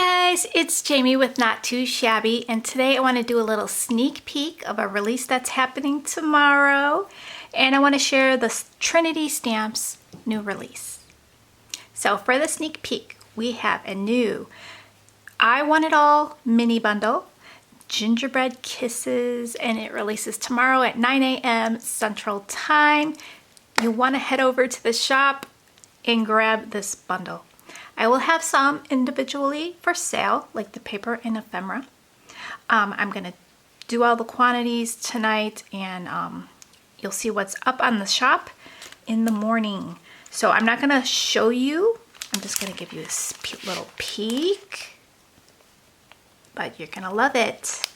guys, it's Jamie with Not Too Shabby, and today I want to do a little sneak peek of a release that's happening tomorrow, and I want to share the Trinity Stamps new release. So for the sneak peek, we have a new I Want It All mini bundle, Gingerbread Kisses, and it releases tomorrow at 9 a.m. Central Time. You want to head over to the shop and grab this bundle. I will have some individually for sale, like the paper and ephemera. I'm going to do all the quantities tonight, and you'll see what's up on the shop in the morning. So I'm not going to show you. I'm just going to give you a little peek, but you're going to love it.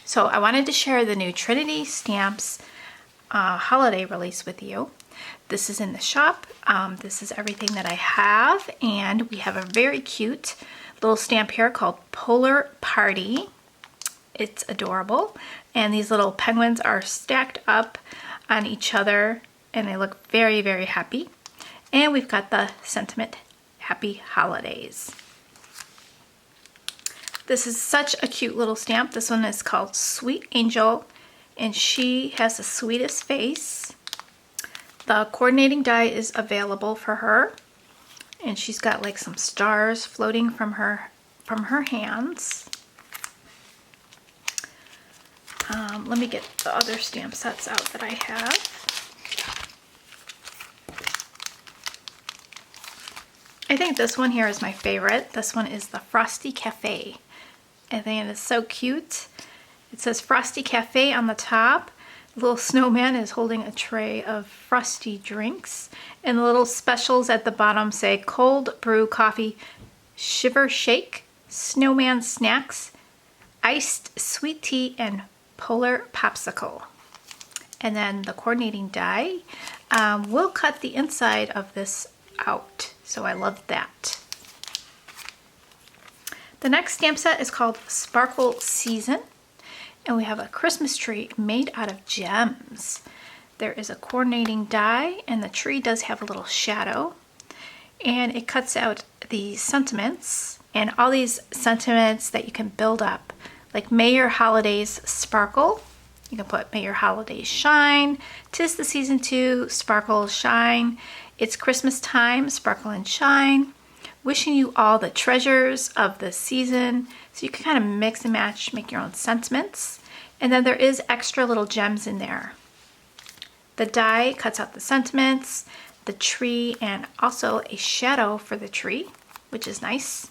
So I wanted to share the new Trinity Stamps holiday release with you. This is in the shop. This is everything that I have, and we have a very cute little stamp here called Polar Party. It's adorable, and these little penguins are stacked up on each other, and they look very, very happy. And we've got the sentiment, Happy Holidays. This is such a cute little stamp. This one is called Sweet Angel, and she has the sweetest face. The coordinating die is available for her, and she's got like some stars floating from her hands. Let me get the other stamp sets out that I have. I think this one here is my favorite. This one is the Frosty Cafe. I think it is so cute. It says Frosty Cafe on the top. The little snowman is holding a tray of frosty drinks, and the little specials at the bottom say cold brew coffee, shiver shake, snowman snacks, iced sweet tea, and polar popsicle. And then the coordinating die will cut the inside of this out, so I love that. The next stamp set is called Sparkle Season. And we have a Christmas tree made out of gems. There is a coordinating die, and the tree does have a little shadow. And it cuts out the sentiments, and all these sentiments that you can build up. Like May Your Holidays Sparkle. You can put May Your Holidays Shine. 'Tis the season to sparkle, shine. It's Christmas time, sparkle and shine. Wishing you all the treasures of the season. So you can kind of mix and match, make your own sentiments. And then there is extra little gems in there. The die cuts out the sentiments, the tree, and also a shadow for the tree, which is nice.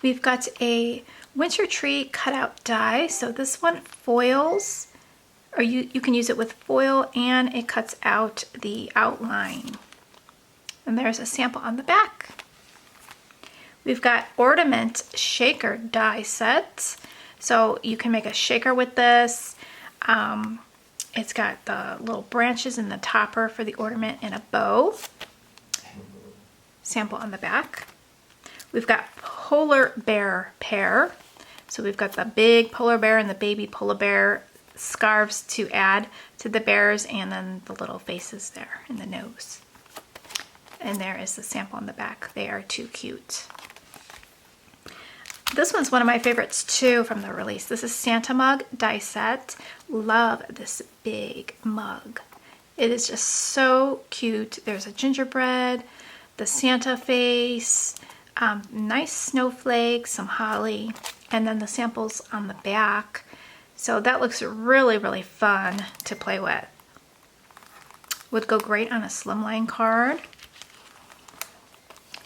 We've got a winter tree cutout die. So this one foils, or you can use it with foil, and it cuts out the outline. And there's a sample on the back. We've got Ornament Shaker die set. So you can make a shaker with this. It's got the little branches in the topper for the ornament and a bow. Sample on the back. We've got Polar Bear pair. So we've got the big polar bear and the baby polar bear scarves to add to the bears, and then the little faces there and the nose. And there is the sample on the back. They are too cute. This one's one of my favorites too from the release. This is Santa Mug die set. Love this big mug. It is just so cute. There's a gingerbread, the Santa face, nice snowflakes, some holly, and then the samples on the back. So that looks really, really fun to play with. Would go great on a slimline card.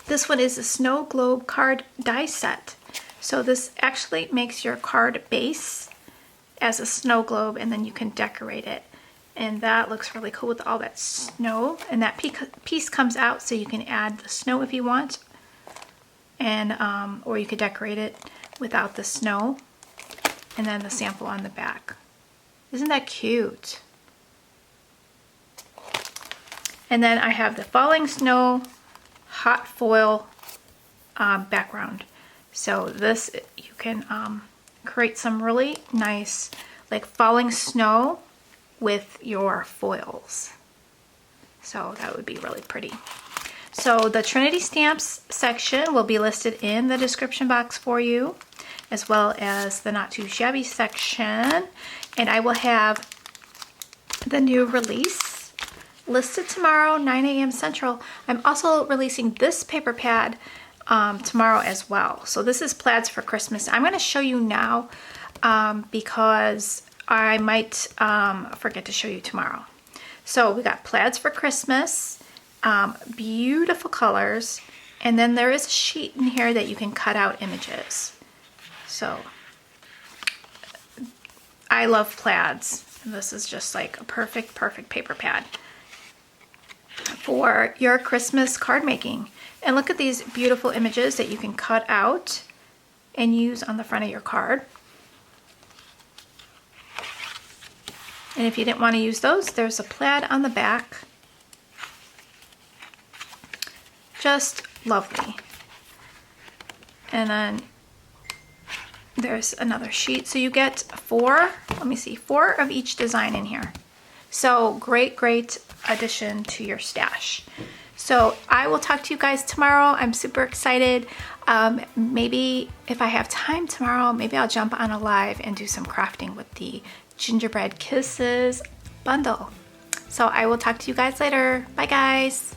This one is a snow globe card die set. So this actually makes your card base as a snow globe, and then you can decorate it. And that looks really cool with all that snow. And that piece comes out, so you can add the snow if you want. And or you could decorate it without the snow. And then the sample on the back. Isn't that cute? And then I have the falling snow hot foil background. So this, you can create some really nice like falling snow with your foils. So that would be really pretty. So the Trinity stamps section will be listed in the description box for you, as well as the Not Too Shabby section. And I will have the new release listed tomorrow, 9 a.m. Central. I'm also releasing this paper pad tomorrow as well. So this is Plaids for Christmas. I'm going to show you now because I might forget to show you tomorrow. So we got Plaids for Christmas, beautiful colors, and then there is a sheet in here that you can cut out images. So I love plaids. This is just like a perfect paper pad for your Christmas card making. And look at these beautiful images that you can cut out and use on the front of your card. And if you didn't want to use those, there's a plaid on the back. Just lovely. And then there's another sheet. So you get four of each design in here. So great addition to your stash. So I will talk to you guys tomorrow. I'm super excited. Maybe if I have time tomorrow, maybe I'll jump on a live and do some crafting with the Gingerbread Kisses bundle. So I will talk to you guys later. Bye guys.